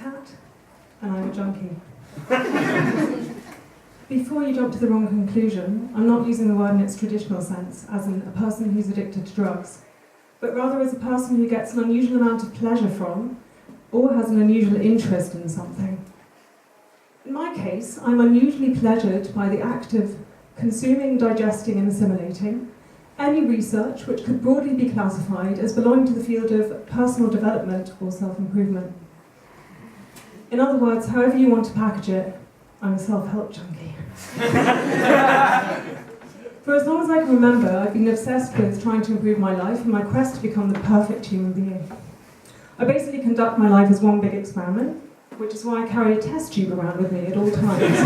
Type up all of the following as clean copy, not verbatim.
cat, and I'm a junkie. Before you jump to the wrong conclusion, I'm not using the word in its traditional sense, as in a person who's addicted to drugs, but rather as a person who gets an unusual amount of pleasure from, or has an unusual interest in something. In my case, I'm unusually pleasured by the act of consuming, digesting, and assimilating any research which could broadly be classified as belonging to the field of personal development or self-improvement. In other words, however you want to package it, I'm a self-help junkie. For as long as I can remember, I've been obsessed with trying to improve my life in my quest to become the perfect human being. I basically conduct my life as one big experiment, which is why I carry a test tube around with me at all times.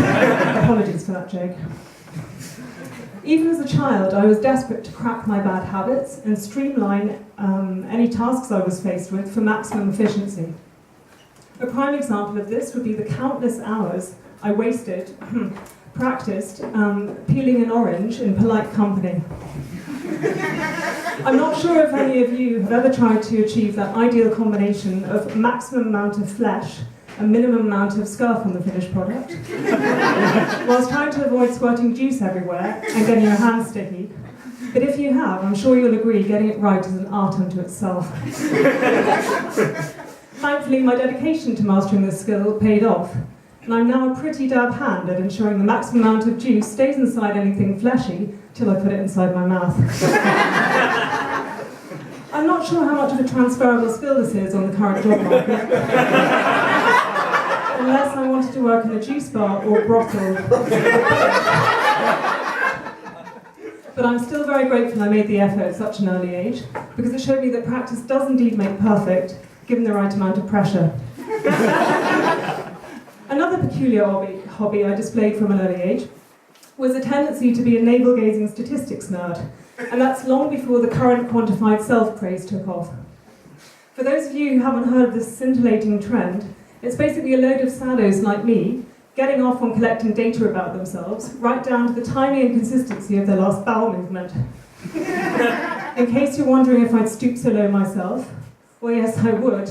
Apologies for that joke. Even as a child, I was desperate to crack my bad habits and streamline any tasks I was faced with for maximum efficiency. A prime example of this would be the countless hours I wasted, practiced, peeling an orange in polite company. I'm not sure if any of you have ever tried to achieve that ideal combination of maximum amount of flesh and minimum amount of scarf on the finished product, whilst trying to avoid squirting juice everywhere and getting your hands sticky. But if you have, I'm sure you'll agree getting it right is an art unto itself. Thankfully, my dedication to mastering this skill paid off, and I'm now a pretty dab hand at ensuring the maximum amount of juice stays inside anything fleshy till I put it inside my mouth. I'm not sure how much of a transferable skill this is on the current job market, unless I wanted to work in a juice bar or brothel. But I'm still very grateful I made the effort at such an early age, because it showed me that practice does indeed make perfect, given the right amount of pressure. Another peculiar hobby I displayed from an early age was a tendency to be a navel-gazing statistics nerd, and that's long before the current quantified self-praise took off. For those of you who haven't heard of this scintillating trend, it's basically a load of saddos like me getting off on collecting data about themselves, right down to the timing and consistency of their last bowel movement. In case you're wondering if I'd stoop so low myself, well, yes, I would.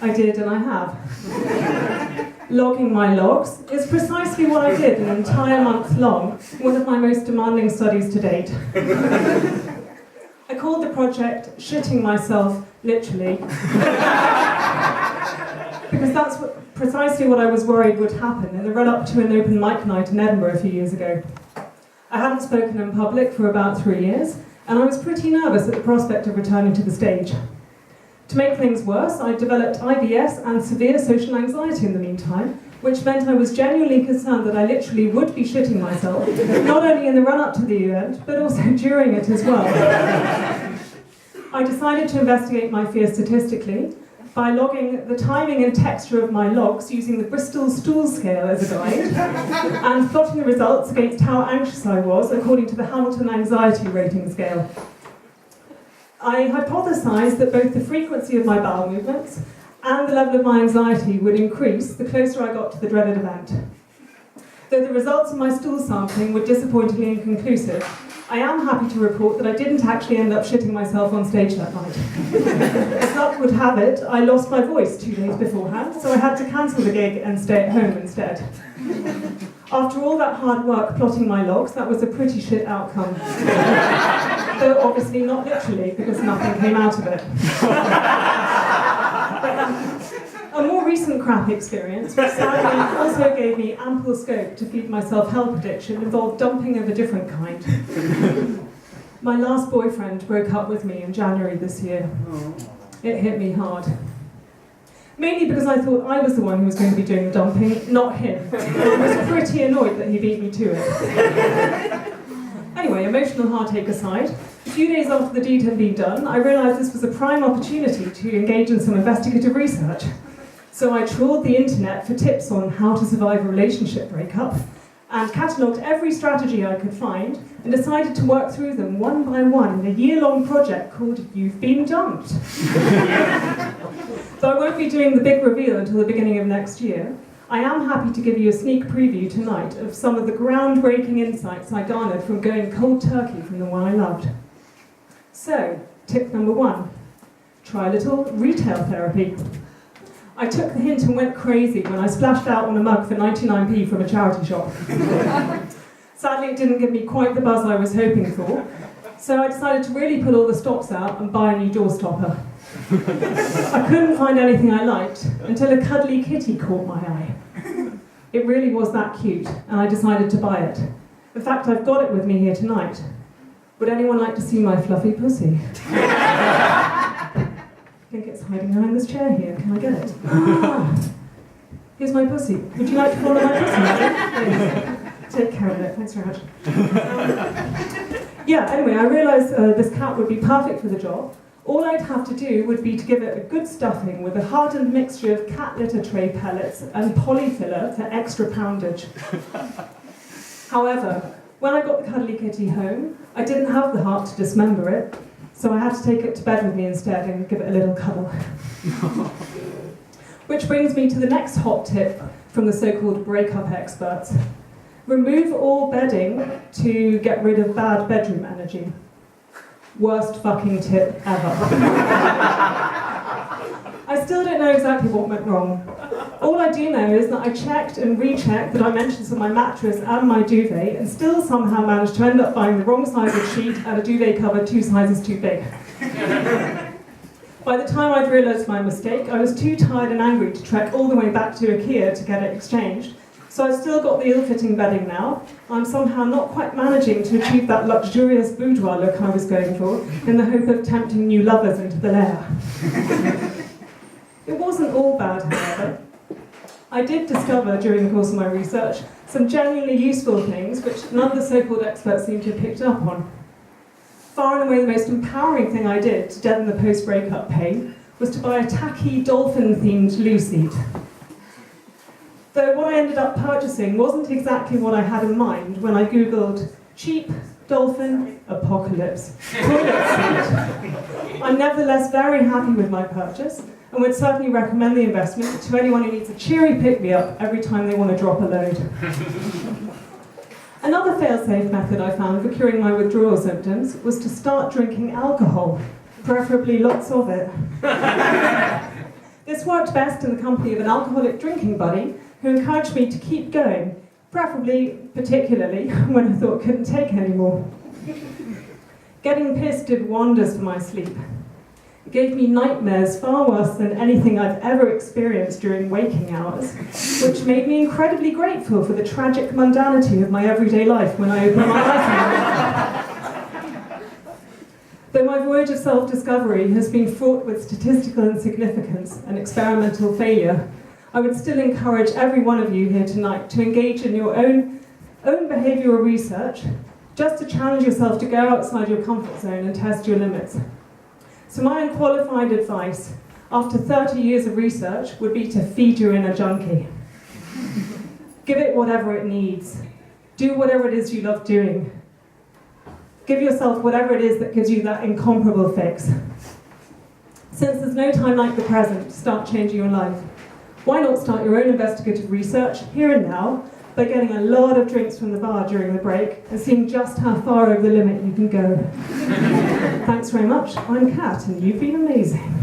I did, and I have. Logging my logs is precisely what I did an entire month long, one of my most demanding studies to date. I called the project Shitting Myself, literally, because that's precisely what I was worried would happen in the run-up to an open mic night in Edinburgh a few years ago. I hadn't spoken in public for about 3 years, and I was pretty nervous at the prospect of returning to the stage. To make things worse, I developed IBS and severe social anxiety in the meantime, which meant I was genuinely concerned that I literally would be shitting myself, not only in the run-up to the event, but also during it as well. I decided to investigate my fear statistically by logging the timing and texture of my logs using the Bristol stool scale as a guide, and plotting the results against how anxious I was according to the Hamilton Anxiety Rating Scale. I hypothesized that both the frequency of my bowel movements and the level of my anxiety would increase the closer I got to the dreaded event. Though the results of my stool sampling were disappointingly inconclusive, I am happy to report that I didn't actually end up shitting myself on stage that night. As luck would have it, I lost my voice 2 days beforehand, so I had to cancel the gig and stay at home instead. After all that hard work plotting my logs, that was a pretty shit outcome. Though obviously not literally, because nothing came out of it. A more recent crap experience, which sadly also gave me ample scope to feed my self-help addiction, involved dumping of a different kind. My last boyfriend broke up with me in January this year. It hit me hard. Mainly because I thought I was the one who was going to be doing the dumping, not him. I was pretty annoyed that he beat me to it. Anyway, emotional heartache aside, a few days after the deed had been done, I realised this was a prime opportunity to engage in some investigative research. So I trawled the internet for tips on how to survive a relationship breakup, and catalogued every strategy I could find, and decided to work through them one by one in a year-long project called You've Been Dumped. So I won't be doing the big reveal until the beginning of next year. I am happy to give you a sneak preview tonight of some of the groundbreaking insights I garnered from going cold turkey from the one I loved. So, tip number 1, try a little retail therapy. I took the hint and went crazy when I splashed out on a mug for 99p from a charity shop. Sadly, it didn't give me quite the buzz I was hoping for, so I decided to really pull all the stops out and buy a new door stopper. I couldn't find anything I liked until a cuddly kitty caught my eye. It really was that cute, and I decided to buy it. In fact, I've got it with me here tonight. Would anyone like to see my fluffy pussy? I think it's hiding behind this chair here. Can I get it? Ah, here's my pussy. Would you like to follow my pussy? Take care of it. Thanks very much. Yeah, anyway, I realised this cat would be perfect for the job. All I'd have to do would be to give it a good stuffing with a hardened mixture of cat litter tray pellets and polyfiller for extra poundage. However, when I got the cuddly kitty home, I didn't have the heart to dismember it, so I had to take it to bed with me instead and give it a little cuddle. Which brings me to the next hot tip from the so-called breakup experts. Remove all bedding to get rid of bad bedroom energy. Worst fucking tip ever. I still don't know exactly what went wrong. All I do know is that I checked and rechecked the dimensions of my mattress and my duvet and still somehow managed to end up buying the wrong size of sheet and a duvet cover 2 sizes too big. By the time I'd realised my mistake, I was too tired and angry to trek all the way back to IKEA to get it exchanged. So I've still got the ill-fitting bedding now. I'm somehow not quite managing to achieve that luxurious boudoir look I was going for, in the hope of tempting new lovers into the lair. It wasn't all bad, however. I did discover during the course of my research some genuinely useful things which none of the so-called experts seem to have picked up on. Far and away the most empowering thing I did to deaden the post-breakup pain was to buy a tacky dolphin-themed loo seat. Though what I ended up purchasing wasn't exactly what I had in mind when I googled cheap dolphin apocalypse toilet seat. I'm nevertheless very happy with my purchase and would certainly recommend the investment to anyone who needs a cheery pick-me-up every time they want to drop a load. Another fail-safe method I found for curing my withdrawal symptoms was to start drinking alcohol, preferably lots of it. This worked best in the company of an alcoholic drinking buddy who encouraged me to keep going, particularly when I thought I couldn't take anymore. Getting pissed did wonders for my sleep. It gave me nightmares far worse than anything I've ever experienced during waking hours, which made me incredibly grateful for the tragic mundanity of my everyday life when I opened my eyes. Though my voyage of self-discovery has been fraught with statistical insignificance and experimental failure, I would still encourage every one of you here tonight to engage in your own behavioural research, just to challenge yourself to go outside your comfort zone and test your limits. So my unqualified advice, after 30 years of research, would be to feed your inner junkie. Give it whatever it needs. Do whatever it is you love doing. Give yourself whatever it is that gives you that incomparable fix. Since there's no time like the present to start changing your life, why not start your own investigative research here and now by getting a lot of drinks from the bar during the break and seeing just how far over the limit you can go. Thanks very much. I'm Kat, and you've been amazing.